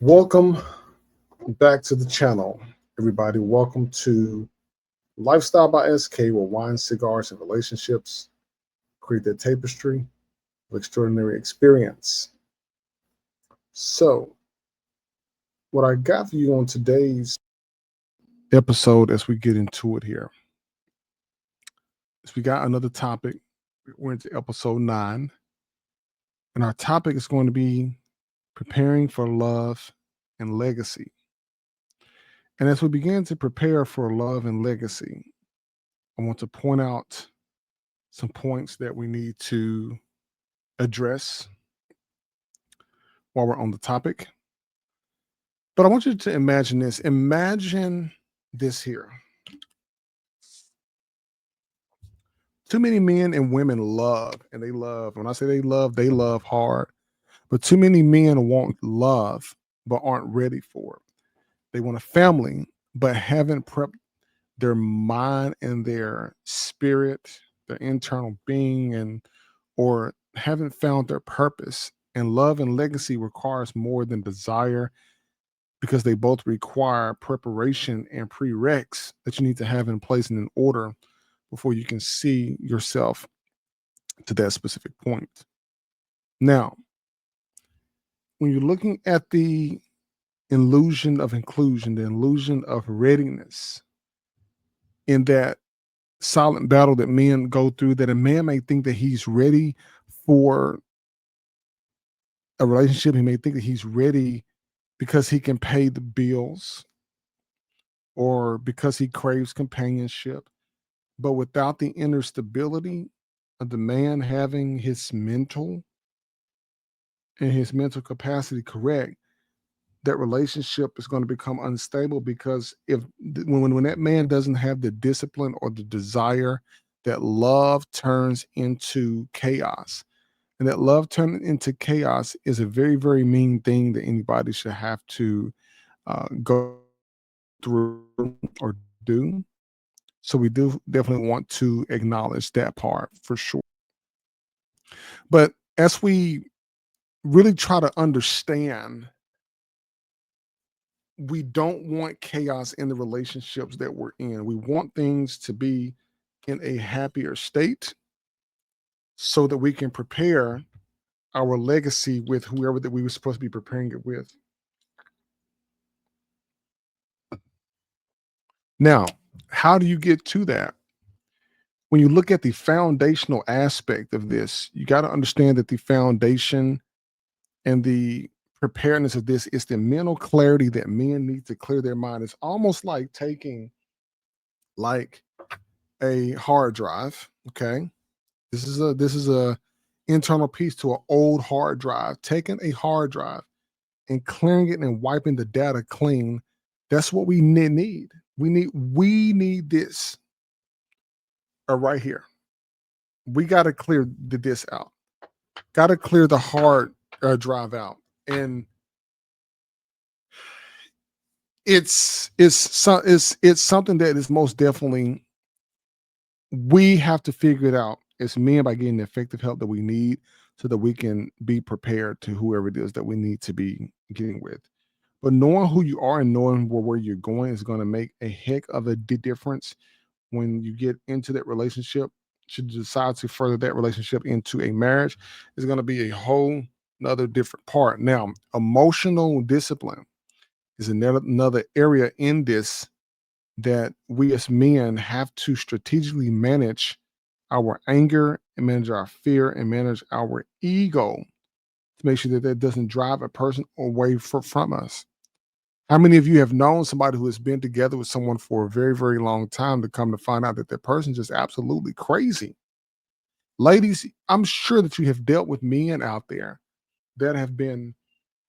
Welcome back to the channel, everybody. Welcome to Lifestyle by SK, where wine, cigars, and relationships create that tapestry of extraordinary experience. So, what I got for you on today's episode, as we get into it here, is we got another topic. We're into Episode 9, and our topic is going to be preparing for love and legacy. And as we begin to prepare for love and legacy, I want to point out some points that we need to address while we're on the topic. But I want you to imagine this. Imagine this here. Too many men and women love, and they love. When I say they love hard. But too many men want love, but aren't ready for it. They want a family, but haven't prepped their mind and their spirit, their internal being, and or haven't found their purpose. And love and legacy requires more than desire because they both require preparation and prereqs that you need to have in place and in order before you can see yourself to that specific point. Now, when you're looking at the illusion of inclusion, the illusion of readiness in that silent battle that men go through, that a man may think that he's ready for a relationship, he may think that he's ready because he can pay the bills or because he craves companionship. But without the inner stability of the man having his mental and his mental capacity correct, that relationship is going to become unstable because when that man doesn't have the discipline or the desire, that love turns into chaos. And that love turning into chaos is a very, very mean thing that anybody should have to go through or do. So we do definitely want to acknowledge that part for sure. But as we really try to understand, we don't want chaos in the relationships that we're in. We want things to be in a happier state so that we can prepare our legacy with whoever that we were supposed to be preparing it with. Now, how do you get to that? When you look at the foundational aspect of this, you got to understand that the foundation and the preparedness of this is the mental clarity that men need to clear their mind. It's almost like taking like a hard drive. Okay. This is a internal piece to an old hard drive. Taking a hard drive and clearing it and wiping the data clean. That's what we need. We need this right here. We got to clear this out. Got to clear the hard drive out. And it's something that is most definitely, we have to figure it out as men by getting the effective help that we need so that we can be prepared to whoever it is that we need to be getting with. But knowing who you are and knowing where you're going is going to make a heck of a difference when you get into that relationship. Should you decide to further that relationship into a marriage, is going to be a whole another different part. Now, emotional discipline is another area in this that we as men have to strategically manage our anger and manage our fear and manage our ego to make sure that that doesn't drive a person away from us. How many of you have known somebody who has been together with someone for a very, very long time to come to find out that that person just absolutely crazy? Ladies, I'm sure that you have dealt with men out there that have been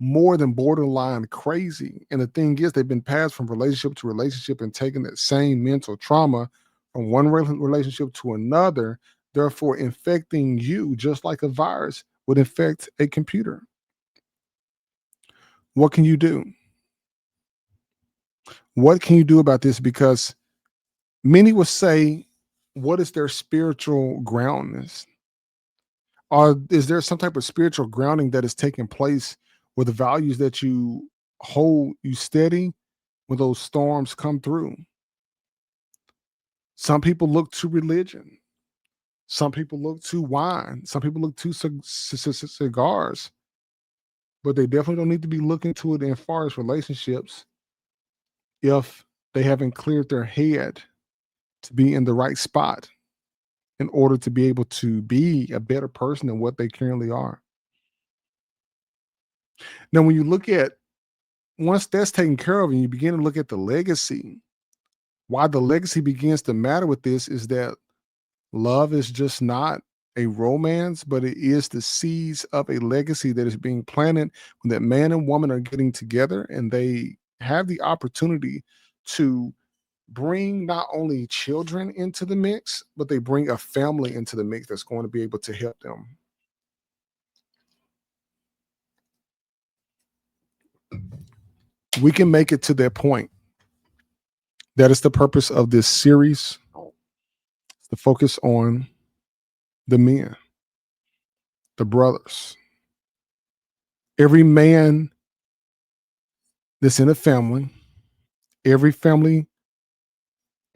more than borderline crazy. And the thing is, they've been passed from relationship to relationship and taken that same mental trauma from one relationship to another, therefore infecting you just like a virus would infect a computer. What can you do? What can you do about this? Because many will say, what is their spiritual groundness? Or is there some type of spiritual grounding that is taking place where the values that you hold you steady when those storms come through. Some people look to religion. Some people look to wine. Some people look to cigars, but they definitely don't need to be looking to it in far as relationships if they haven't cleared their head to be in the right spot in order to be able to be a better person than what they currently are. Now, when you look at once that's taken care of and you begin to look at the legacy, why the legacy begins to matter with this is that love is just not a romance, but it is the seeds of a legacy that is being planted when that man and woman are getting together and they have the opportunity to bring not only children into the mix, but they bring a family into the mix that's going to be able to help them. We can make it to that point. That is the purpose of this series, to focus on the men, the brothers. Every man that's in a family, every family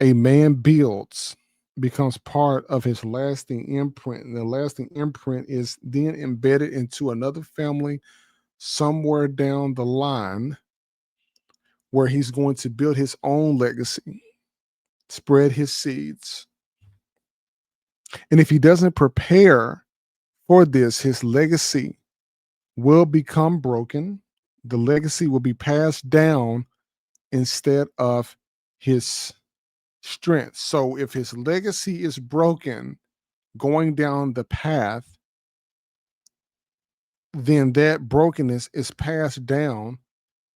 a man builds becomes part of his lasting imprint. And the lasting imprint is then embedded into another family somewhere down the line where he's going to build his own legacy, spread his seeds. And if he doesn't prepare for this, his legacy will become broken. The legacy will be passed down instead of his strength. So if his legacy is broken going down the path, then that brokenness is passed down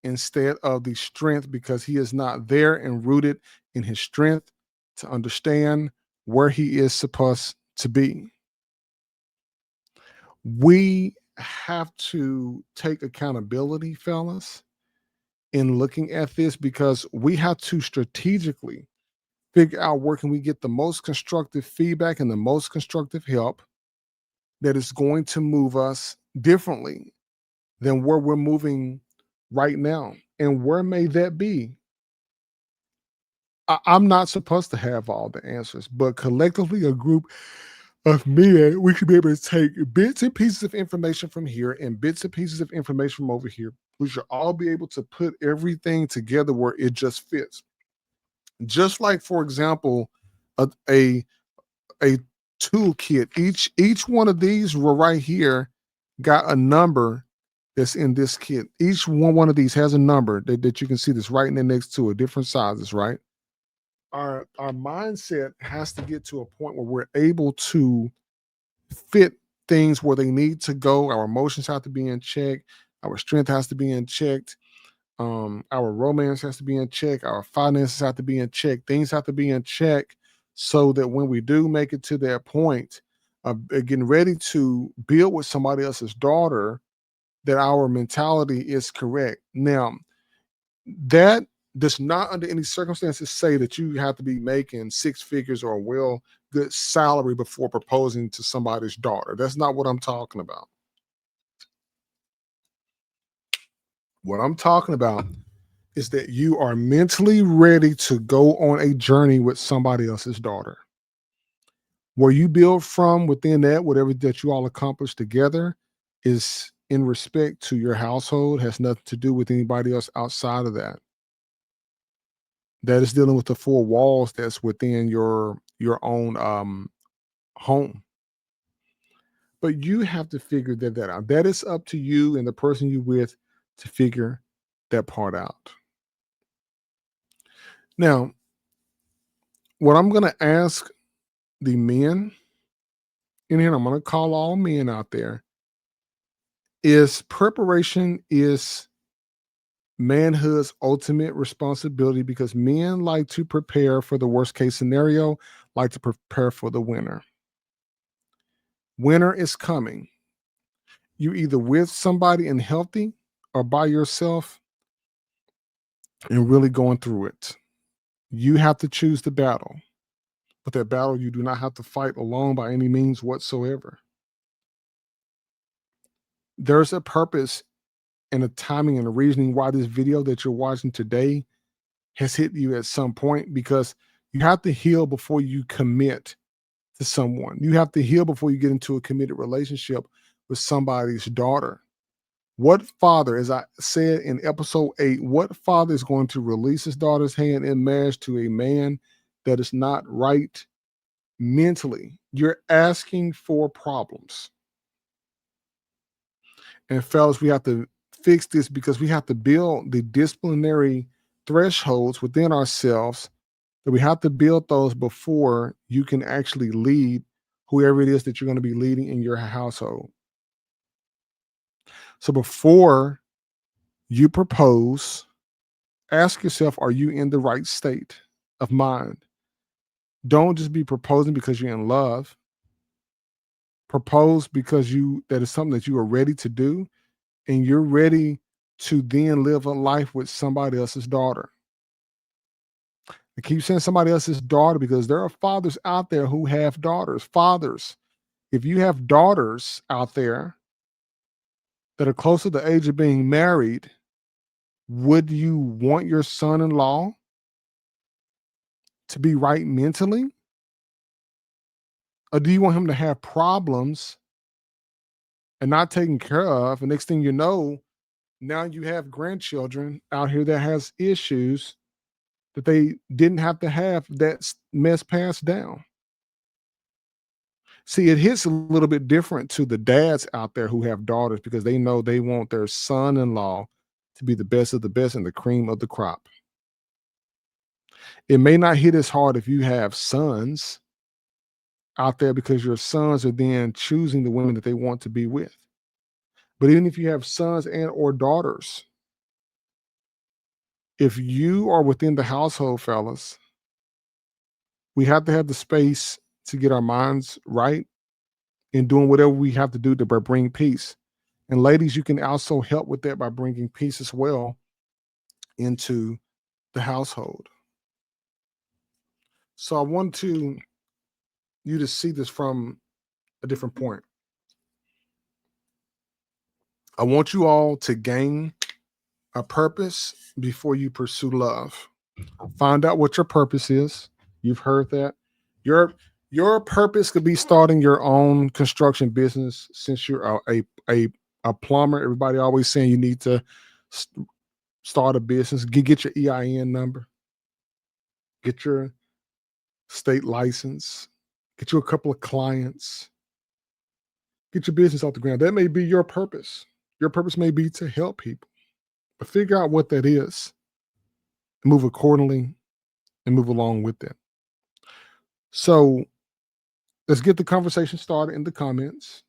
instead of the strength because he is not there and rooted in his strength to understand where he is supposed to be. We have to take accountability, fellas, in looking at this because we have to strategically figure out where can we get the most constructive feedback and the most constructive help that is going to move us differently than where we're moving right now. And where may that be? I'm not supposed to have all the answers, but collectively, a group of men, we should be able to take bits and pieces of information from here and bits and pieces of information from over here. We should all be able to put everything together where it just fits. Just like, for example, a a toolkit. Each one of these were right here got a number that's in this kit. Each one of these has a number that you can see that's right in there next to it, different sizes, right? Our mindset has to get to a point where we're able to fit things where they need to go. Our emotions have to be in check. Our strength has to be in check. Our romance has to be in check. Our finances have to be in check. Things have to be in check so that when we do make it to that point of getting ready to build with somebody else's daughter, that our mentality is correct. Now, that does not under any circumstances say that you have to be making six figures or a well good salary before proposing to somebody's daughter. That's not what I'm talking about. What I'm talking about is that you are mentally ready to go on a journey with somebody else's daughter. Where you build from within that, whatever that you all accomplish together is in respect to your household, has nothing to do with anybody else outside of that. That is dealing with the four walls that's within your own home. But you have to figure that out. That is up to you and the person you with to figure that part out. Now, what I'm going to ask the men in here, I'm going to call all men out there, is preparation is manhood's ultimate responsibility because men like to prepare for the worst case scenario, like to prepare for the winter. Winter is coming. You either with somebody and healthy or by yourself and really going through it. You have to choose the battle. But that battle you do not have to fight alone by any means whatsoever. There's a purpose and the timing and the reasoning why this video that you're watching today has hit you at some point, because you have to heal before you commit to someone. You have to heal before you get into a committed relationship with somebody's daughter. What father, as I said in episode 8, what father is going to release his daughter's hand in marriage to a man that is not right mentally? You're asking for problems. And fellas, we have to fix this, because we have to build the disciplinary thresholds within ourselves, that we have to build those before you can actually lead whoever it is that you're going to be leading in your household. So before you propose, ask yourself, are you in the right state of mind? Don't just be proposing because you're in love. Propose because that is something that you are ready to do, and you're ready to then live a life with somebody else's daughter. I keep saying somebody else's daughter because there are fathers out there who have daughters. Fathers, if you have daughters out there that are close to the age of being married, would you want your son-in-law to be right mentally? Or do you want him to have problems and not taken care of? And next thing you know, now you have grandchildren out here that has issues that they didn't have to have, that mess passed down. See, it hits a little bit different to the dads out there who have daughters, because they know they want their son-in-law to be the best of the best and the cream of the crop. It may not hit as hard if you have sons out there, because your sons are then choosing the women that they want to be with. But even if you have sons and or daughters, if you are within the household, fellas, we have to have the space to get our minds right in doing whatever we have to do to bring peace. And ladies, you can also help with that by bringing peace as well into the household. So I want you to see this from a different point. I want you all to gain a purpose before you pursue love. Find out what your purpose is. You've heard that. Your purpose could be starting your own construction business. Since you're a plumber, everybody always saying you need to start a business. Get your EIN number. Get your state license. Get you a couple of clients. Get your business off the ground. That may be your purpose. Your purpose may be to help people, but figure out what that is, move accordingly, and move along with that. So let's get the conversation started in the comments.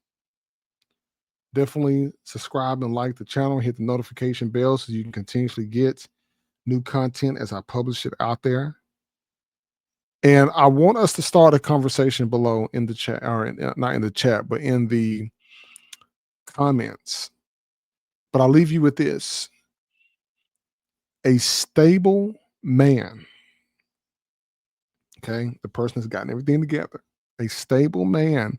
Definitely subscribe and like the channel, hit the notification bell so you can continuously get new content as I publish it out there. And I want us to start a conversation below in the chat, or not in the chat, but in the comments. But I'll leave you with this. A stable man, okay, the person has gotten everything together. A stable man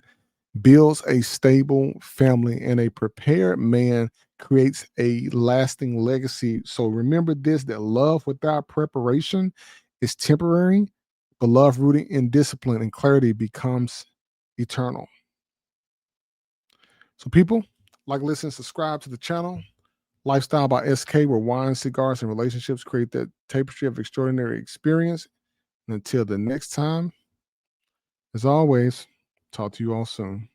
builds a stable family, and a prepared man creates a lasting legacy. So remember this, that love without preparation is temporary, but love rooted in discipline and clarity becomes eternal. So people, like, listen, subscribe to the channel. Lifestyle by SK, where wine, cigars, and relationships create that tapestry of extraordinary experience. And until the next time, as always, talk to you all soon.